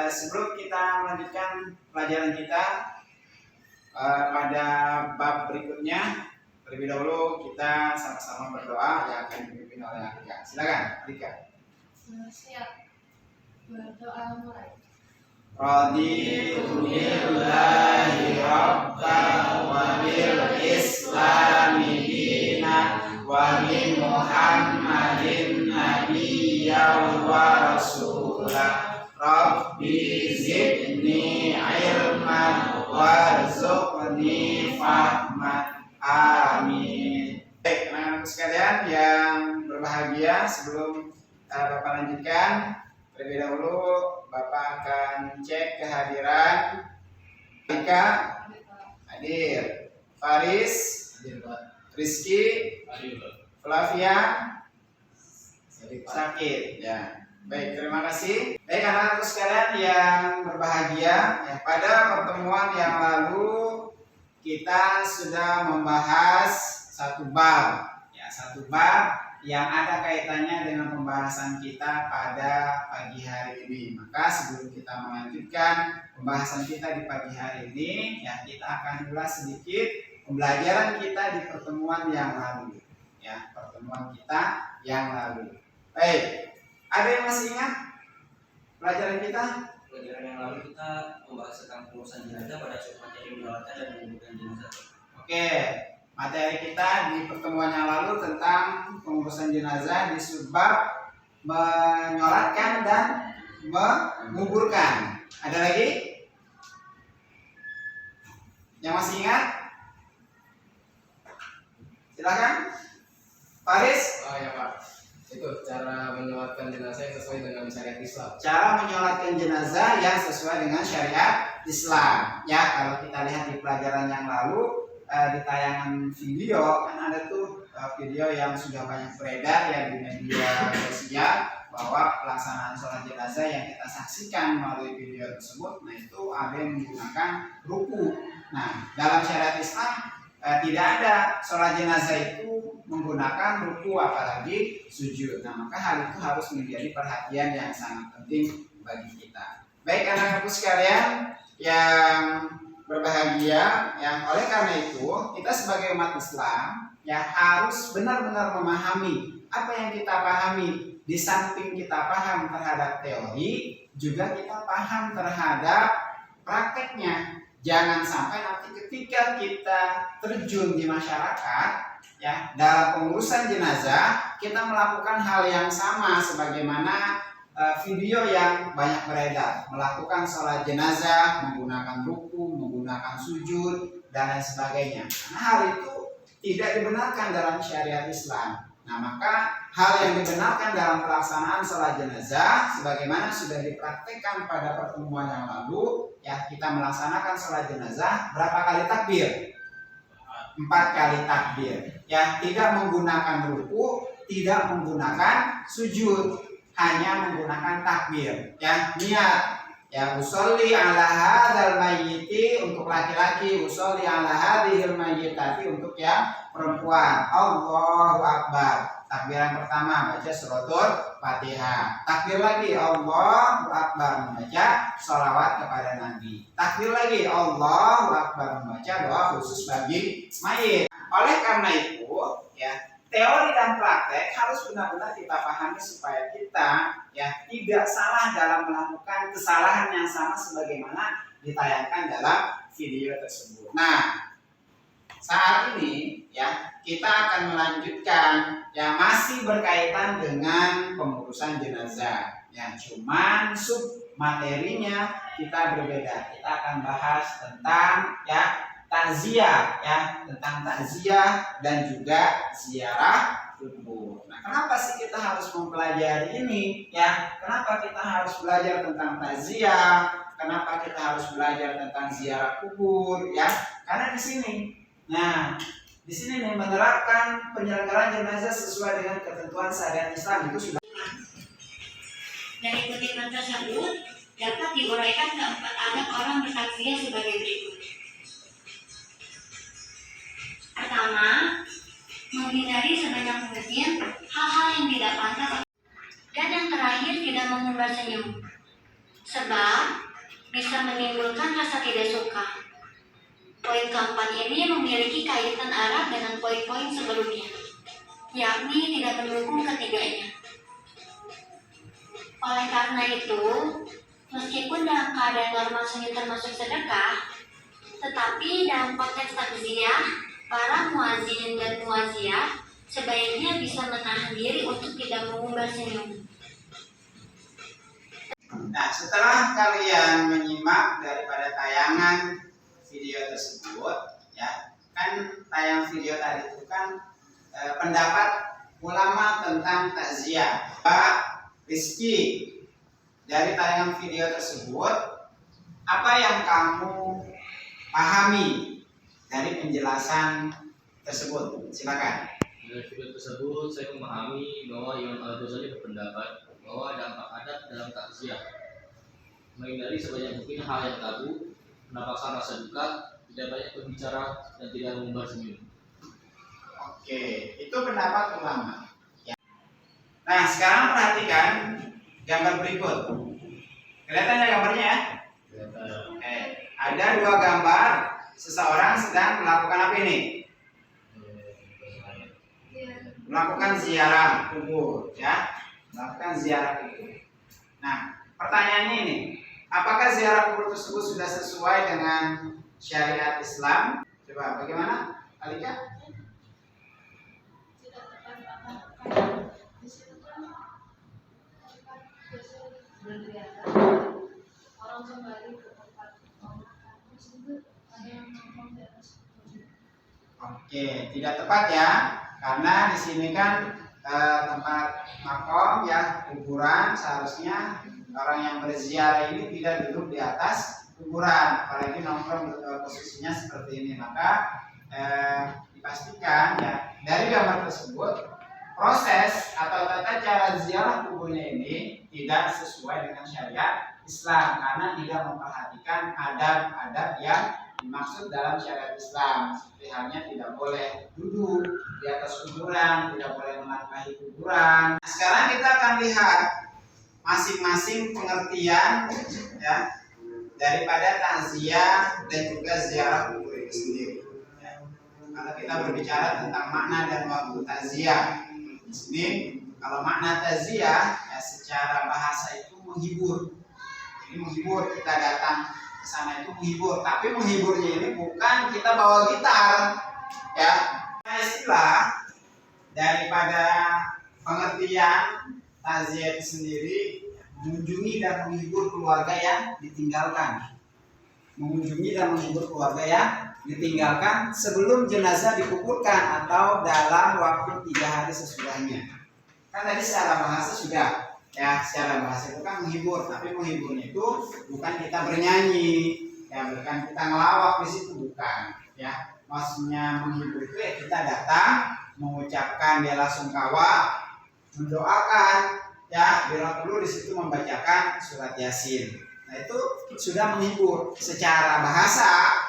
sebelum kita melanjutkan pelajaran kita pada bab berikutnya, terlebih dahulu kita sama-sama berdoa yang akan dipimpin oleh Alika. Silakan, Alika. Siap. Berdoa mulai. Raditu billahi rabban wa bil islami dinan wa min Muhammadin nabiyyan wa rasulah. Rabbi zidni ilman warzuqni fahman. Amin. Baik, anak-anak sekalian yang berbahagia, sebelum Bapak lanjutkan, terlebih dahulu Bapak akan cek kehadiran Alika hadir, Faris hadir, Rizky Flavia sakit ya. Baik, terima kasih. Baik, anak-anak sekalian yang berbahagia, ya, pada pertemuan yang lalu kita sudah membahas satu bab yang ada kaitannya dengan pembahasan kita pada pagi hari ini. Maka sebelum kita melanjutkan pembahasan kita di pagi hari ini, ya, kita akan ulas sedikit pembelajaran kita di pertemuan yang lalu, ya, pertemuan kita yang lalu. Baik, ada yang masih ingat pelajaran kita? Pelajaran yang lalu kita membahas tentang pengurusan jenazah pada suatu materi menyolatkan dan menguburkan jenazah. Oke, materi kita di pertemuan yang lalu tentang pengurusan jenazah di subbab menyolatkan dan menguburkan. Ada lagi yang masih ingat? Silakan, Faris. Oh ya Pak, itu cara menyolatkan jenazah yang sesuai dengan syariat Islam. Cara menyolatkan jenazah yang sesuai dengan syariat Islam. Ya, kalau kita lihat di pelajaran yang lalu, di tayangan video kan ada tuh video yang sudah banyak beredar ya di media sosial, bahwa pelaksanaan sholat jenazah yang kita saksikan melalui video tersebut, nah itu ada yang menggunakan ruku. Nah, dalam syariat Islam tidak ada sholat jenazah itu menggunakan ruku apalagi sujud. Nah, maka hal itu harus menjadi perhatian yang sangat penting bagi kita. Baik, anak-anakku sekalian yang berbahagia, yang oleh karena itu kita sebagai umat Islam ya harus benar-benar memahami apa yang kita pahami. Di samping kita paham terhadap teori, juga kita paham terhadap prakteknya. Jangan sampai nanti ketika kita terjun di masyarakat ya dalam pengurusan jenazah, kita melakukan hal yang sama sebagaimana video yang banyak beredar, melakukan sholat jenazah menggunakan ruku, menggunakan sujud dan lain sebagainya. Nah, hal itu tidak dibenarkan dalam syariat Islam. Nah, maka hal yang dibenarkan dalam pelaksanaan sholat jenazah sebagaimana sudah dipraktikkan pada pertemuan yang lalu, ya, kita melaksanakan sholat jenazah berapa kali takbir? 4 kali takbir. Ya, tidak menggunakan ruku, tidak menggunakan sujud, hanya menggunakan takbir. Ya, niat. Ya, usolli ala hadzal mayyiti untuk laki-laki, usolli ala hadhil mayyitati untuk yang perempuan. Allahu akbar. Takbir yang pertama baca suratul Fatihah. Takbir lagi Allahu akbar, membaca sholawat kepada Nabi. Takbir lagi Allahu akbar, membaca doa khusus bagi mayit. Oleh karena itu, ya, teori dan praktek harus benar-benar kita pahami supaya kita ya tidak salah dalam melakukan kesalahan yang sama sebagaimana ditayangkan dalam video tersebut. Nah, saat ini ya kita akan melanjutkan yang masih berkaitan dengan pengurusan jenazah. Ya, cuman sub materinya kita berbeda. Kita akan bahas tentang ya takziah, ya, tentang takziah dan juga ziarah kubur. Nah, kenapa sih kita harus mempelajari ini? Ya, kenapa kita harus belajar tentang takziah? Kenapa kita harus belajar tentang ziarah kubur? Ya, karena di sini, nah, di sini nih menerapkan penyelenggaraan jenazah sesuai dengan ketentuan syariat Islam itu sudah. Dari kutipan tersebut dapat diuraikan keempat adab orang bertakziah sebagai berikut. Pertama, menghindari sebanyak mungkin hal-hal yang tidak pantas. Dan yang terakhir, tidak mengumbar senyum. Sebab Poin keempat ini memiliki kaitan erat dengan poin-poin sebelumnya, yakni tidak mendukung ketiganya. Oleh karena itu, meskipun dalam keadaan normal seni termasuk sedekah, tetapi dalam konteks takziah, para muazin dan muaziat sebaiknya bisa menahan diri untuk tidak mengumbar senyum. Nah, setelah kalian menyimak daripada tayangan video tersebut, ya, kan tayangan video tadi itu kan pendapat ulama tentang takziah. Pak Rizky, dari tayangan video tersebut, apa yang kamu pahami dari penjelasan tersebut? Silakan. Dari video tersebut saya memahami bahwa Imam Al-Ghazali berpendapat bahwa dampak adat dalam takziah menghindari sebanyak mungkin hal yang tabu, menampakkan rasa duka, tidak banyak berbicara, dan tidak mengumbar senyum. Oke, itu pendapat ulama. Ya. Nah, sekarang perhatikan gambar berikut. Kelihatan ya gambarnya ya? Oke, ada dua gambar seseorang sedang melakukan apa ini? Melakukan ziarah kubur, ya. Melakukan ziarah kubur. Nah, pertanyaannya ini, apakah ziarah kubur tersebut sudah sesuai dengan syariat Islam? Coba bagaimana, Alika? Tidak tepat karena di situ kan biasanya berkeliaran orang kembali ke tempat pemakaman tersebut ada yang ngomong di atas kubur. Oke, tidak tepat ya, karena di sini kan tempat makom ya, kuburan, seharusnya orang yang berziarah ini tidak duduk di atas kuburan, apalagi nongkrong posisinya seperti ini. Maka dipastikan ya dari gambar tersebut proses atau tata cara ziarah kuburnya ini tidak sesuai dengan syariat Islam, karena tidak memperhatikan adab-adab yang dimaksud dalam syariat Islam, seperti halnya tidak boleh duduk di atas kuburan, tidak boleh melangkahi kuburan. Nah, sekarang kita akan lihat masing-masing pengertian ya daripada takziah dan juga ziarah kubur itu sendiri. Ya. Kalau kita berbicara tentang makna dan waktu takziah, di sini kalau makna takziah ya secara bahasa itu menghibur. Jadi menghibur, kita datang ke sana itu menghibur, tapi menghiburnya ini bukan kita bawa gitar, ya. Nah, istilah daripada pengertian takziah itu sendiri mengunjungi dan menghibur keluarga yang ditinggalkan, mengunjungi dan menghibur keluarga yang ditinggalkan sebelum jenazah dikuburkan atau dalam waktu 3 hari sesudahnya. Kan tadi secara bahasa sudah. Ya, secara bahasa itu kan menghibur, tapi menghiburnya itu bukan kita bernyanyi, ya, bukan kita ngelawak di situ, bukan. Ya, maksudnya menghibur itu ya kita datang mengucapkan bela sungkawa, mendoakan, ya, bila perlu di situ membacakan surat Yasin. Nah, itu sudah menghibur secara bahasa.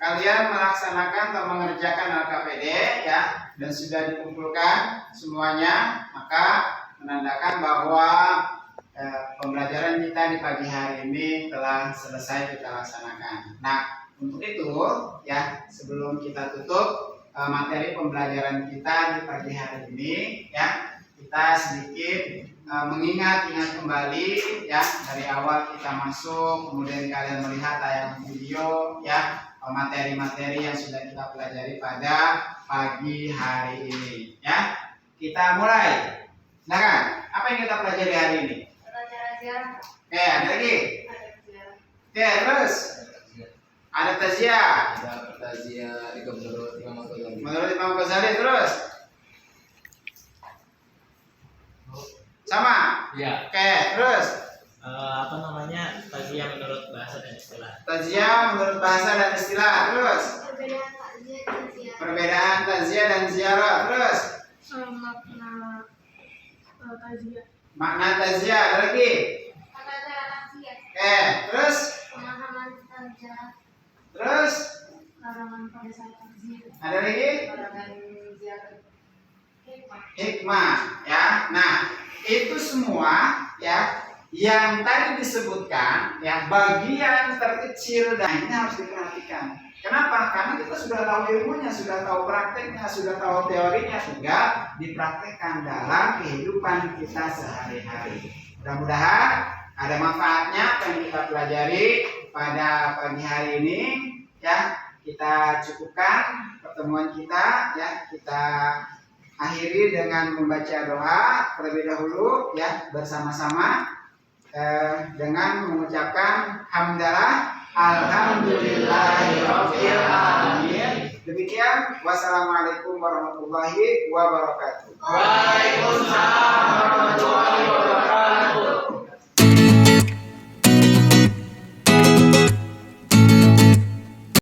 Kalian melaksanakan atau mengerjakan LKPD ya dan sudah dikumpulkan semuanya, maka menandakan bahwa pembelajaran kita di pagi hari ini telah selesai kita laksanakan. Nah, untuk itu ya sebelum kita tutup materi pembelajaran kita di pagi hari ini ya, kita sedikit mengingat kembali ya dari awal kita masuk, kemudian kalian melihat tayangan video ya, materi-materi yang sudah kita pelajari pada pagi hari ini ya. kita mulai. Silakan. Apa yang kita pelajari hari ini? Tata cara ziarah. Oke, ada lagi. Ada ziarah. Oke, terus ada taziah. Ada taziah itu menurut Imam Al-Ghazali. Menurut Imam Ghazali terus. Sama. Ya, Oke, terus apa namanya, taziah menurut bahasa dan istilah. taziah menurut bahasa dan istilah. Terus Perbedaan takziah dan ziarah. perbedaan taziah dan ziarah. Terus Makna takziah. makna taziah. Ada lagi. Tata cara takziah. Oke, terus Pemahaman tentang ziarah. terus Larangan pada saat takziah. ada lagi. Larangan ziarah. Hikmah. Hikmah, ya. Nah, itu semua ya yang tadi disebutkan ya bagian terkecil dan ini harus diperhatikan. Kenapa? Karena kita sudah tahu ilmunya, sudah tahu prakteknya, sudah tahu teorinya, sudah dipraktekkan dalam kehidupan kita sehari-hari. Mudah-mudahan ada manfaatnya apa yang kita pelajari pada pagi hari ini ya. Kita cukupkan pertemuan kita ya, kita akhiri dengan membaca doa terlebih dahulu ya bersama-sama dengan mengucapkan hamdalah alhamdulillahirabbil alamin. Demikian, wassalamualaikum warahmatullahi wabarakatuh.